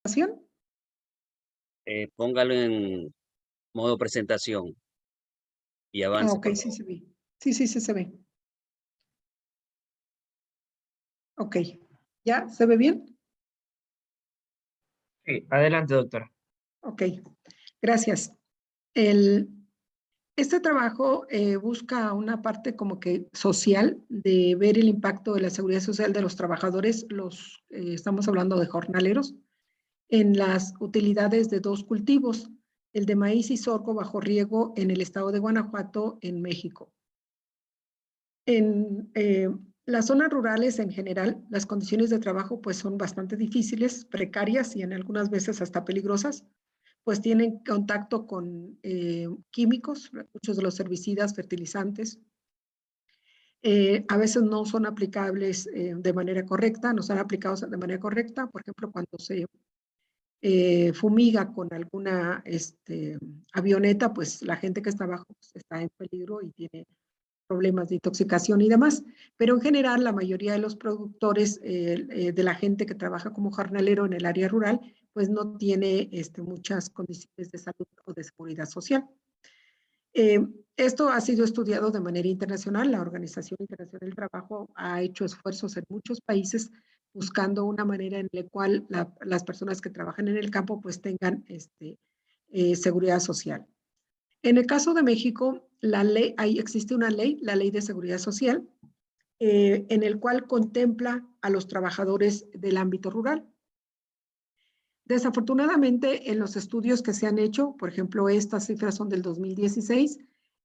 ¿Presentación? Póngalo en modo presentación y Ah, avance, ok, por sí favor. se ve. Sí, sí, sí se ve. Ok. ¿Ya? ¿Se ve bien? Sí, adelante, doctora. Ok. Gracias. El, este trabajo busca una parte como que social de ver el impacto de la seguridad social de los trabajadores, estamos hablando de jornaleros, en las utilidades de dos cultivos, el de maíz y sorgo bajo riego en el estado de Guanajuato, en México. En las zonas rurales en general, las condiciones de trabajo pues son bastante difíciles, precarias y en algunas veces hasta peligrosas, pues tienen contacto con químicos, muchos de los herbicidas, fertilizantes. A veces no son aplicables de manera correcta, no son aplicados de manera correcta, por ejemplo, cuando se fumiga con alguna avioneta, pues la gente que está abajo pues, está en peligro y tiene problemas de intoxicación y demás, pero en general la mayoría de los productores, de la gente que trabaja como jornalero en el área rural, pues no tiene muchas condiciones de salud o de seguridad social. Esto ha sido estudiado de manera internacional. La Organización Internacional del Trabajo ha hecho esfuerzos en muchos países buscando una manera en la cual las personas que trabajan en el campo pues tengan seguridad social. En el caso de México, existe una ley, la Ley de Seguridad Social, en el cual contempla a los trabajadores del ámbito rural. Desafortunadamente, en los estudios que se han hecho, por ejemplo, estas cifras son del 2016,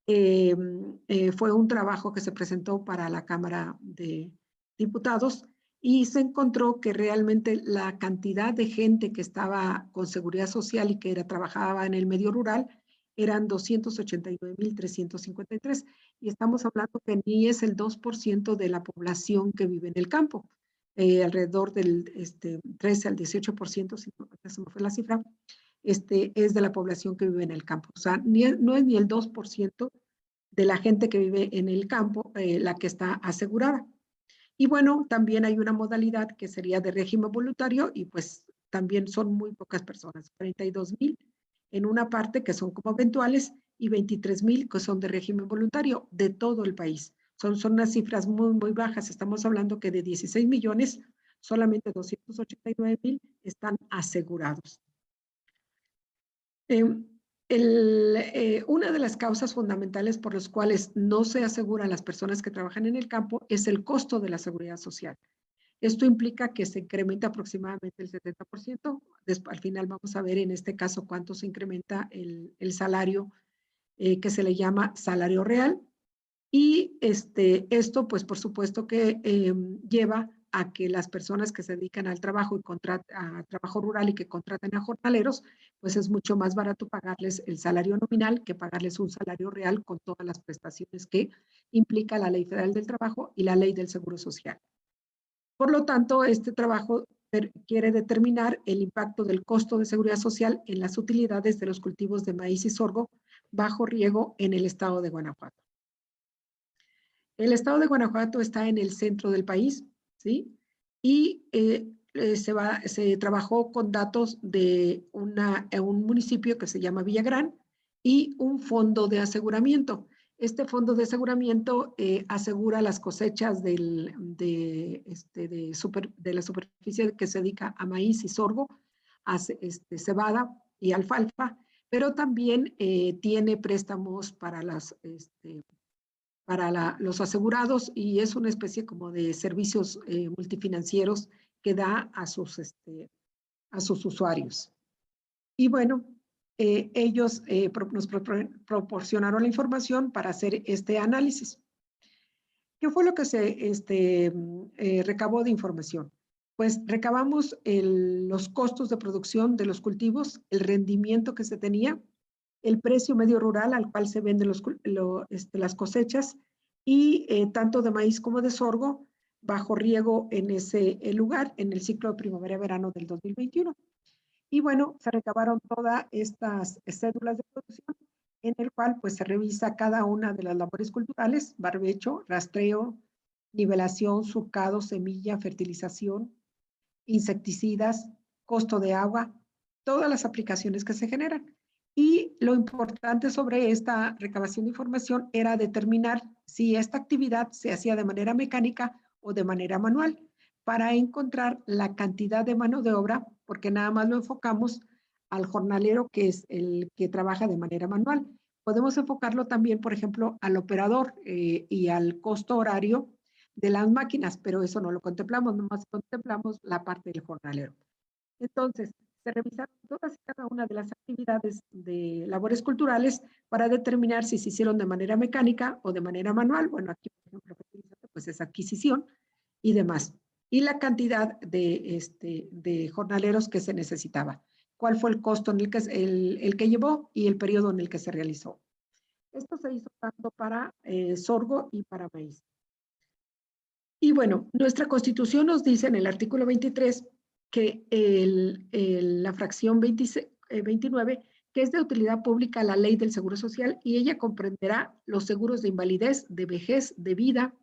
fue un trabajo que se presentó para la Cámara de Diputados y se encontró que realmente la cantidad de gente que estaba con seguridad social y que trabajaba en el medio rural eran 289,353 y estamos hablando que ni es el 2% de la población que vive en el campo. Alrededor del 13 al 18%, si no se me fue la cifra, es de la población que vive en el campo. O sea, no es ni el 2% de la gente que vive en el campo la que está asegurada. Y bueno, también hay una modalidad que sería de régimen voluntario y pues también son muy pocas personas, 42,000 en una parte que son como eventuales y 23,000 que son de régimen voluntario de todo el país. Son unas cifras muy, muy bajas. Estamos hablando que de 16 millones, solamente 289,000 están asegurados. Una de las causas fundamentales por las cuales no se aseguran las personas que trabajan en el campo es el costo de la seguridad social. Esto implica que se incrementa aproximadamente el 70%. Al final vamos a ver en este caso cuánto se incrementa el salario que se le llama salario real. Y esto, pues por supuesto que lleva a que las personas que se dedican al trabajo a trabajo rural y que contratan a jornaleros, pues es mucho más barato pagarles el salario nominal que pagarles un salario real con todas las prestaciones que implica la Ley Federal del Trabajo y la Ley del Seguro Social. Por lo tanto, este trabajo quiere determinar el impacto del costo de seguridad social en las utilidades de los cultivos de maíz y sorgo bajo riego en el estado de Guanajuato. El estado de Guanajuato está en el centro del país, ¿sí? Y se trabajó con datos de un municipio que se llama Villagrán y un fondo de aseguramiento. Este fondo de aseguramiento asegura las cosechas de la superficie que se dedica a maíz y sorgo, a cebada y alfalfa, pero también tiene préstamos para los asegurados y es una especie como de servicios multifinancieros que da a sus usuarios. Y bueno, ellos nos proporcionaron la información para hacer este análisis. ¿Qué fue lo que se recabó de información? Pues recabamos los costos de producción de los cultivos, el rendimiento que se tenía, el precio medio rural al cual se venden las cosechas y tanto de maíz como de sorgo bajo riego en ese lugar en el ciclo de primavera-verano del 2021. Y bueno, se recabaron todas estas cédulas de producción en el cual pues se revisa cada una de las labores culturales, barbecho, rastreo, nivelación, surcado, semilla, fertilización, insecticidas, costo de agua, todas las aplicaciones que se generan. Y lo importante sobre esta recabación de información era determinar si esta actividad se hacía de manera mecánica o de manera manual, para encontrar la cantidad de mano de obra, porque nada más lo enfocamos al jornalero, que es el que trabaja de manera manual. Podemos enfocarlo también, por ejemplo, al operador y al costo horario de las máquinas, pero eso no lo contemplamos, nomás contemplamos la parte del jornalero. Entonces, se revisaron todas y cada una de las actividades de labores culturales para determinar si se hicieron de manera mecánica o de manera manual. Bueno, aquí, por ejemplo, pues es adquisición y demás. Y la cantidad de jornaleros que se necesitaba. ¿Cuál fue el costo en el que llevó y el periodo en el que se realizó? Esto se hizo tanto para sorgo y para maíz. Y bueno, nuestra Constitución nos dice en el artículo 23 que la fracción 29, que es de utilidad pública la ley del Seguro Social, y ella comprenderá los seguros de invalidez, de vejez, de vida,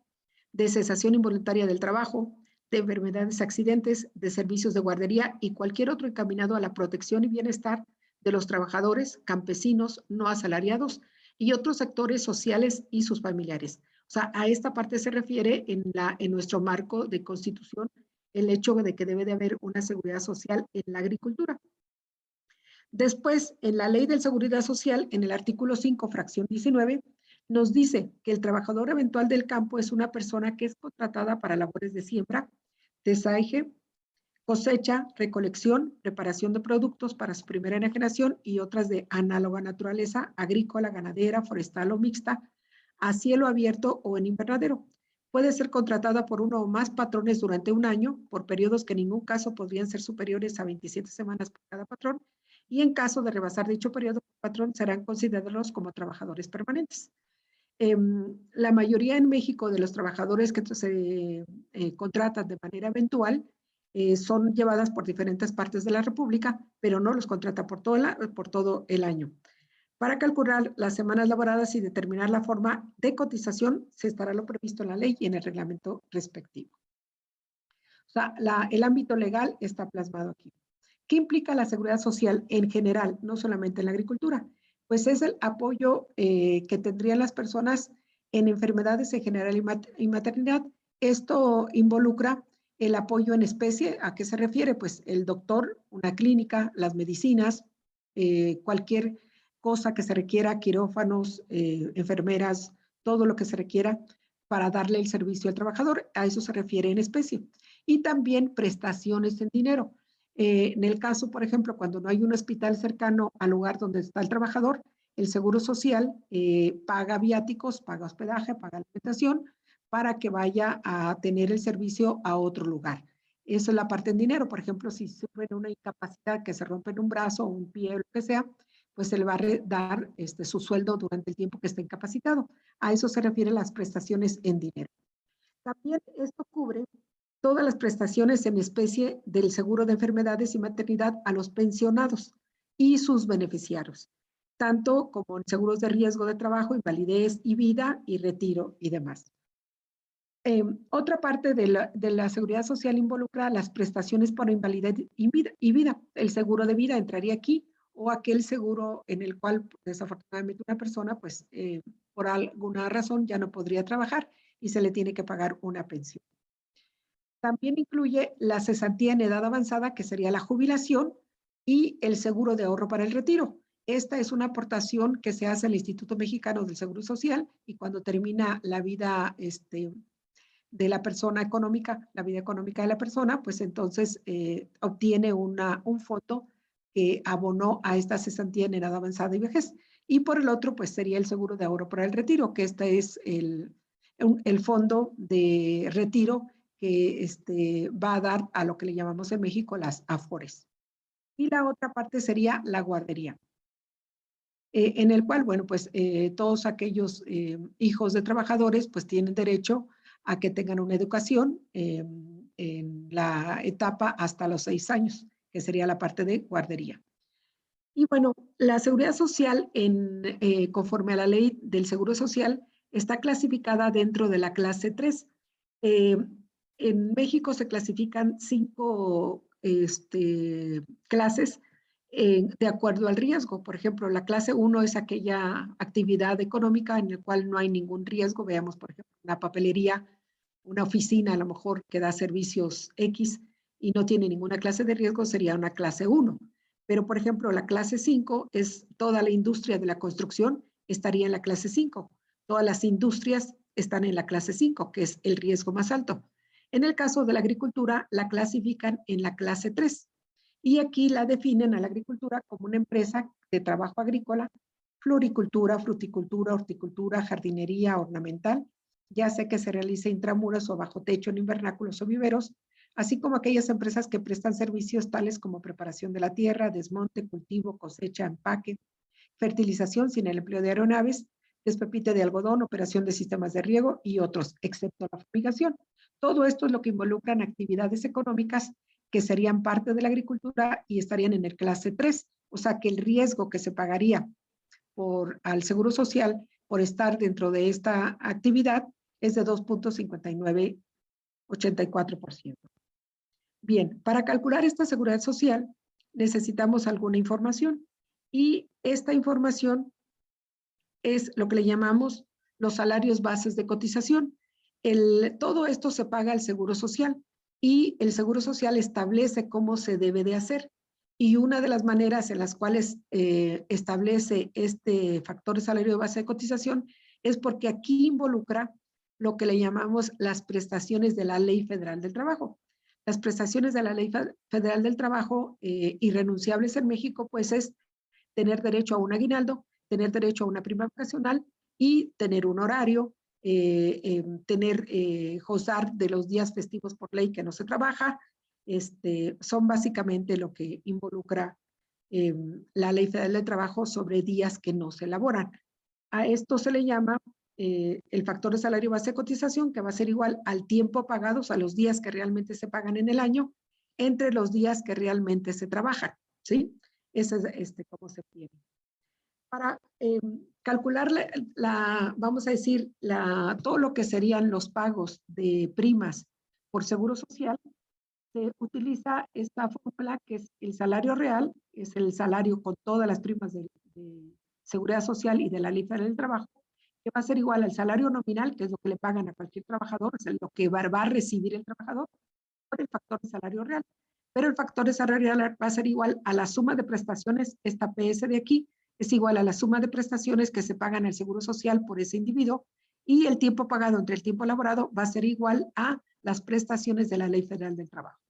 de cesación involuntaria del trabajo, de enfermedades, accidentes, de servicios de guardería y cualquier otro encaminado a la protección y bienestar de los trabajadores, campesinos, no asalariados y otros sectores sociales y sus familiares. O sea, a esta parte se refiere en nuestro marco de constitución el hecho de que debe de haber una seguridad social en la agricultura. Después, en la Ley de Seguridad Social, en el artículo 5, fracción 19, nos dice que el trabajador eventual del campo es una persona que es contratada para labores de siembra, desaige, cosecha, recolección, preparación de productos para su primera enajenación y otras de análoga naturaleza, agrícola, ganadera, forestal o mixta, a cielo abierto o en invernadero. Puede ser contratada por uno o más patrones durante un año, por periodos que en ningún caso podrían ser superiores a 27 semanas por cada patrón, y en caso de rebasar dicho periodo, el patrón serán considerados como trabajadores permanentes. La mayoría en México de los trabajadores que se contratan de manera eventual son llevadas por diferentes partes de la República, pero no los contrata por todo el año. Para calcular las semanas laboradas y determinar la forma de cotización, se estará lo previsto en la ley y en el reglamento respectivo. O sea, el ámbito legal está plasmado aquí. ¿Qué implica la seguridad social en general, no solamente en la agricultura? Pues es el apoyo que tendrían las personas en enfermedades en general y maternidad. Esto involucra el apoyo en especie. ¿A qué se refiere? Pues el doctor, una clínica, las medicinas, cualquier cosa que se requiera, quirófanos, enfermeras, todo lo que se requiera para darle el servicio al trabajador. A eso se refiere en especie. Y también prestaciones en dinero. En el caso, por ejemplo, cuando no hay un hospital cercano al lugar donde está el trabajador, el Seguro Social paga viáticos, paga hospedaje, paga alimentación para que vaya a tener el servicio a otro lugar. Eso es la parte en dinero. Por ejemplo, si sufre una incapacidad, que se rompe un brazo o un pie o lo que sea, pues se le va a dar su sueldo durante el tiempo que esté incapacitado. A eso se refieren las prestaciones en dinero. También esto cubre todas las prestaciones en especie del seguro de enfermedades y maternidad a los pensionados y sus beneficiarios, tanto como en seguros de riesgo de trabajo, invalidez y vida y retiro y demás. Otra parte de la seguridad social involucra las prestaciones por invalidez y vida. El seguro de vida entraría aquí, o aquel seguro en el cual desafortunadamente una persona, pues por alguna razón ya no podría trabajar y se le tiene que pagar una pensión. También incluye la cesantía en edad avanzada, que sería la jubilación, y el seguro de ahorro para el retiro. Esta es una aportación que se hace al Instituto Mexicano del Seguro Social, y cuando termina la vida de la persona económica, la vida económica de la persona, pues entonces obtiene un fondo que abonó a esta cesantía en edad avanzada y vejez. Y por el otro, pues sería el seguro de ahorro para el retiro, que este es el fondo de retiro que va a dar a lo que le llamamos en México las AFORES. Y la otra parte sería la guardería, en el cual, bueno, pues todos aquellos hijos de trabajadores pues tienen derecho a que tengan una educación en la etapa hasta los 6 años, que sería la parte de guardería. Y bueno, la seguridad social, conforme a la ley del Seguro Social, está clasificada dentro de la clase 3. En México se clasifican 5 clases de acuerdo al riesgo. Por ejemplo, la clase 1 es aquella actividad económica en la cual no hay ningún riesgo. Veamos, por ejemplo, una papelería, una oficina a lo mejor que da servicios X y no tiene ninguna clase de riesgo, sería una clase 1. Pero, por ejemplo, la clase 5 es toda la industria de la construcción, estaría en la clase 5. Todas las industrias están en la clase 5, que es el riesgo más alto. En el caso de la agricultura, la clasifican en la clase 3. Y aquí la definen a la agricultura como una empresa de trabajo agrícola, floricultura, fruticultura, horticultura, jardinería, ornamental, ya sea que se realice intramuros o bajo techo en invernáculos o viveros, así como aquellas empresas que prestan servicios tales como preparación de la tierra, desmonte, cultivo, cosecha, empaque, fertilización sin el empleo de aeronaves, despepite de algodón, operación de sistemas de riego y otros, excepto la fumigación. Todo esto es lo que involucran actividades económicas que serían parte de la agricultura y estarían en el clase 3, o sea que el riesgo que se pagaría al Seguro Social por estar dentro de esta actividad es de 2.5984%. Bien, para calcular esta seguridad social necesitamos alguna información y esta información es lo que le llamamos los salarios bases de cotización. Todo esto se paga al Seguro Social y el Seguro Social establece cómo se debe de hacer. Y una de las maneras en las cuales establece este factor de salario de base de cotización es porque aquí involucra lo que le llamamos las prestaciones de la Ley Federal del Trabajo. Las prestaciones de la Ley Federal del Trabajo irrenunciables en México, pues es tener derecho a un aguinaldo, tener derecho a una prima vacacional y tener un horario, gozar de los días festivos por ley que no se trabaja, son básicamente lo que involucra la Ley Federal del Trabajo sobre días que no se elaboran. A esto se le llama el factor de salario base de cotización, que va a ser igual al tiempo pagado, o sea, los días que realmente se pagan en el año, entre los días que realmente se trabajan, ¿sí? Ese es cómo se tiene. Para calcular vamos a decir, todo lo que serían los pagos de primas por Seguro Social, se utiliza esta fórmula que es el salario real, es el salario con todas las primas de Seguridad Social y de la Ley Federal del Trabajo, que va a ser igual al salario nominal, que es lo que le pagan a cualquier trabajador, es lo que va a recibir el trabajador, por el factor de salario real. Pero el factor de salario real va a ser igual a la suma de prestaciones, esta PS de aquí, es igual a la suma de prestaciones que se pagan al Seguro Social por ese individuo y el tiempo pagado entre el tiempo laborado va a ser igual a las prestaciones de la Ley Federal del Trabajo.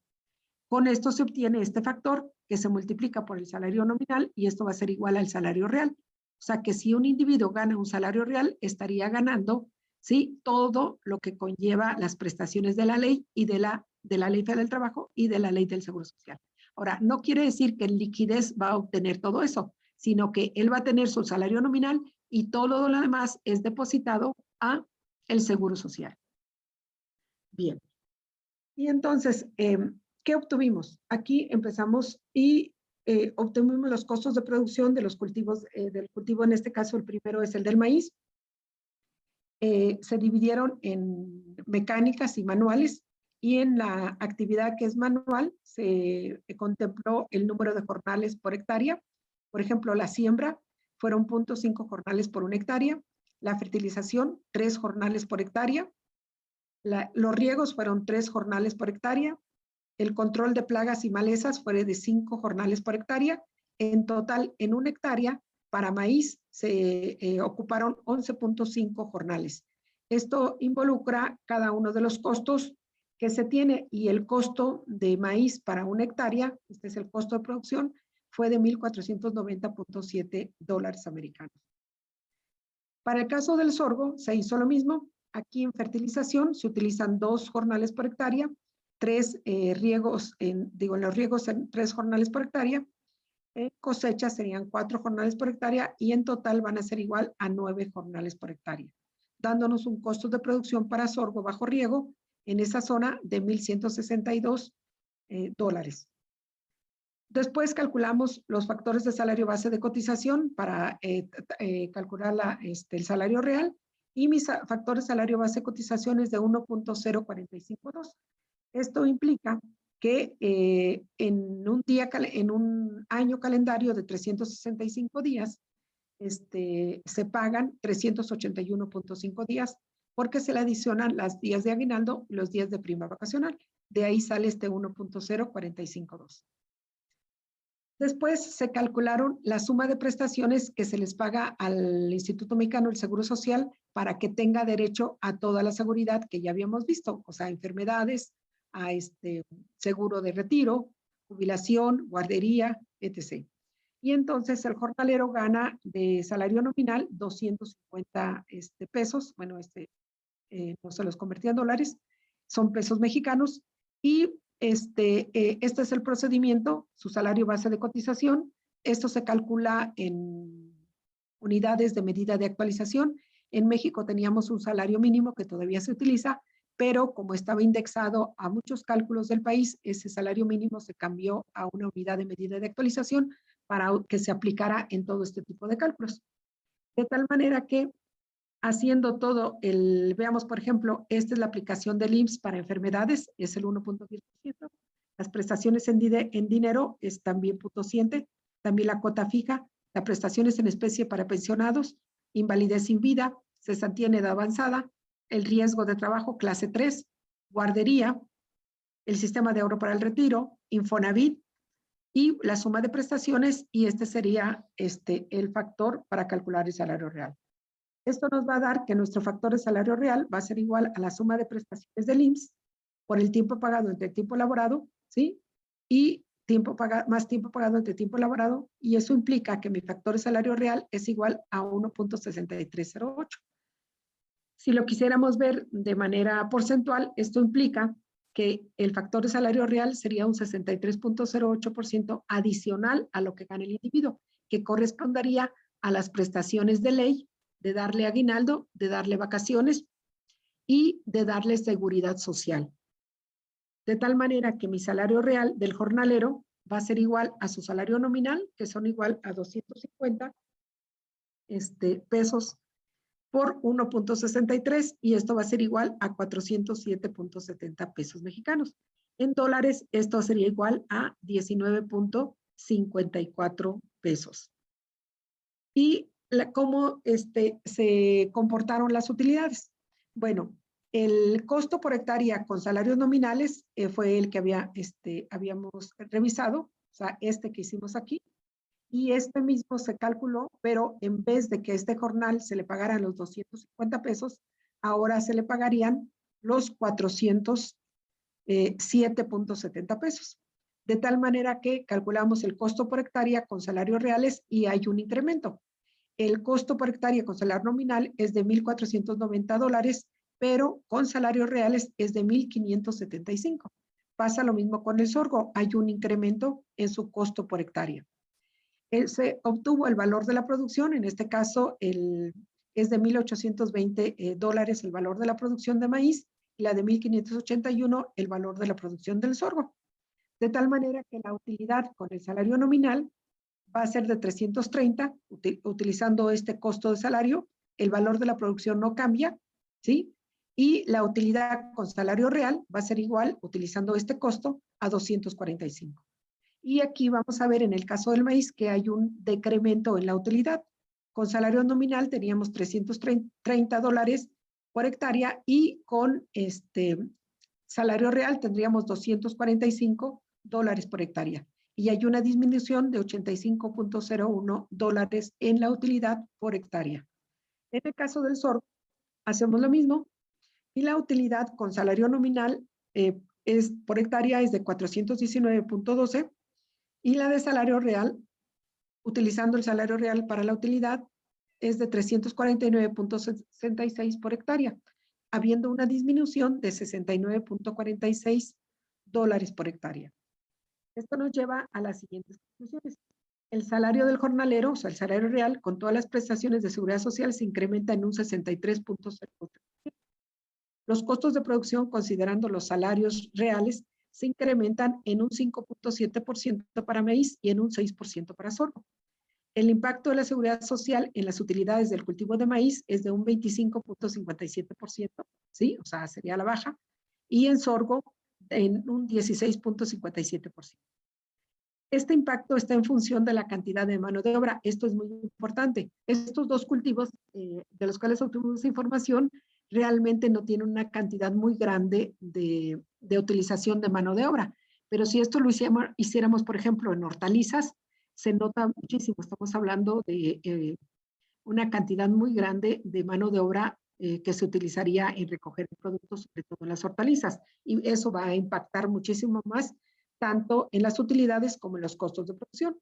Con esto se obtiene este factor que se multiplica por el salario nominal y esto va a ser igual al salario real. O sea que si un individuo gana un salario real, estaría ganando, ¿sí?, todo lo que conlleva las prestaciones de la ley y de la Ley Federal del Trabajo y de la Ley del Seguro Social. Ahora, no quiere decir que en liquidez va a obtener todo eso, sino que él va a tener su salario nominal y todo lo demás es depositado a el Seguro Social. Bien. Y entonces, ¿qué obtuvimos? Aquí empezamos y obtuvimos los costos de producción de los cultivos, del cultivo, en este caso el primero es el del maíz. Se dividieron en mecánicas y manuales y en la actividad que es manual se contempló el número de jornales por hectárea. Por ejemplo, la siembra fueron 0.5 jornales por una hectárea, la fertilización 3 jornales por hectárea, los riegos fueron 3 jornales por hectárea, el control de plagas y malezas fue de 5 jornales por hectárea. En total, en una hectárea, para maíz se ocuparon 11.5 jornales. Esto involucra cada uno de los costos que se tiene y el costo de maíz para una hectárea, este es el costo de producción, fue de $1,490.7 americanos. Para el caso del sorgo se hizo lo mismo. Aquí en fertilización se utilizan 2 jornales por hectárea, 3 riegos, en los riegos en 3 jornales por hectárea, cosecha serían 4 jornales por hectárea y en total van a ser igual a 9 jornales por hectárea, dándonos un costo de producción para sorgo bajo riego en esa zona de $1,162. Después calculamos los factores de salario base de cotización para calcular el salario real y mis factores de salario base de cotización es de 1.0452. Esto implica que en un año calendario de 365 días, se pagan 381.5 días porque se le adicionan los días de aguinaldo y los días de prima vacacional. De ahí sale 1.0452. Después se calcularon la suma de prestaciones que se les paga al Instituto Mexicano del Seguro Social para que tenga derecho a toda la seguridad que ya habíamos visto, o sea, enfermedades, a seguro de retiro, jubilación, guardería, etc. Y entonces el jornalero gana de salario nominal 250 pesos, bueno, no se los convertía en dólares, son pesos mexicanos, y este es el procedimiento, su salario base de cotización. Esto se calcula en unidades de medida de actualización. En México teníamos un salario mínimo que todavía se utiliza, pero como estaba indexado a muchos cálculos del país, ese salario mínimo se cambió a una unidad de medida de actualización para que se aplicara en todo este tipo de cálculos. De tal manera que haciendo todo veamos, por ejemplo, esta es la aplicación del IMSS para enfermedades, es el 1.10%. Las prestaciones en dinero es también 0.7%. También la cuota fija, las prestaciones en especie para pensionados, invalidez sin vida, cesantía en edad avanzada, el riesgo de trabajo clase 3, guardería, el sistema de ahorro para el retiro, Infonavit, y la suma de prestaciones, y este sería el factor para calcular el salario real. Esto nos va a dar que nuestro factor de salario real va a ser igual a la suma de prestaciones del IMSS por el tiempo pagado entre el tiempo laborado, ¿sí? Y más tiempo pagado entre tiempo laborado, y eso implica que mi factor de salario real es igual a 1.6308. Si lo quisiéramos ver de manera porcentual, esto implica que el factor de salario real sería un 63.08% adicional a lo que gana el individuo, que correspondería a las prestaciones de ley, de darle aguinaldo, de darle vacaciones y de darle seguridad social. De tal manera que mi salario real del jornalero va a ser igual a su salario nominal, que son igual a 250 pesos por 1.63, y esto va a ser igual a 407.70 pesos mexicanos. En dólares, esto sería igual a 19.54 pesos. Y cómo se comportaron las utilidades. Bueno, el costo por hectárea con salarios nominales fue el que habíamos revisado, o sea, que hicimos aquí. Y mismo se calculó, pero en vez de que este jornal se le pagaran los 250 pesos, ahora se le pagarían los 407.70 pesos. De tal manera que calculamos el costo por hectárea con salarios reales y hay un incremento. El costo por hectárea con salario nominal es de $1,490, pero con salarios reales es de 1,575. Pasa lo mismo con el sorgo, hay un incremento en su costo por hectárea. Se obtuvo el valor de la producción, en este caso es de $1,820 el valor de la producción de maíz, y la de 1,581 el valor de la producción del sorgo. De tal manera que la utilidad con el salario nominal va a ser de 330, utilizando este costo de salario, el valor de la producción no cambia, ¿sí? Y la utilidad con salario real va a ser igual, utilizando este costo, a 245. Y aquí vamos a ver en el caso del maíz que hay un decremento en la utilidad. Con salario nominal teníamos $330 por hectárea, y con salario real tendríamos $245 por hectárea. Y hay una disminución de $85.01 en la utilidad por hectárea. En el caso del sorgo, hacemos lo mismo, y la utilidad con salario nominal por hectárea es de 419.12, y la de salario real, utilizando el salario real para la utilidad, es de 349.66 por hectárea, habiendo una disminución de $69.46 por hectárea. Esto nos lleva a las siguientes conclusiones. El salario del jornalero, o sea, el salario real, con todas las prestaciones de seguridad social, se incrementa en un 63.04%. Los costos de producción, considerando los salarios reales, se incrementan en un 5.7% para maíz y en un 6% para sorgo. El impacto de la seguridad social en las utilidades del cultivo de maíz es de un 25.57%, ¿sí? O sea, sería la baja. Y en sorgo en un 16.57%. Este impacto está en función de la cantidad de mano de obra. Esto es muy importante. Estos dos cultivos de los cuales obtuvimos información realmente no tienen una cantidad muy grande de utilización de mano de obra. Pero si esto lo hiciéramos, por ejemplo, en hortalizas, se nota muchísimo. Estamos hablando de una cantidad muy grande de mano de obra que se utilizaría en recoger productos, sobre todo en las hortalizas. Y eso va a impactar muchísimo más tanto en las utilidades como en los costos de producción.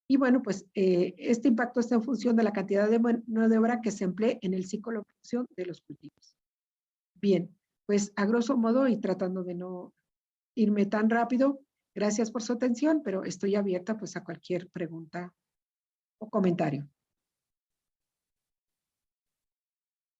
Y bueno, pues este impacto está en función de la cantidad de mano de obra que se emplee en el ciclo de producción de los cultivos. Bien, pues a grosso modo y tratando de no irme tan rápido, gracias por su atención, pero estoy abierta pues a cualquier pregunta o comentario.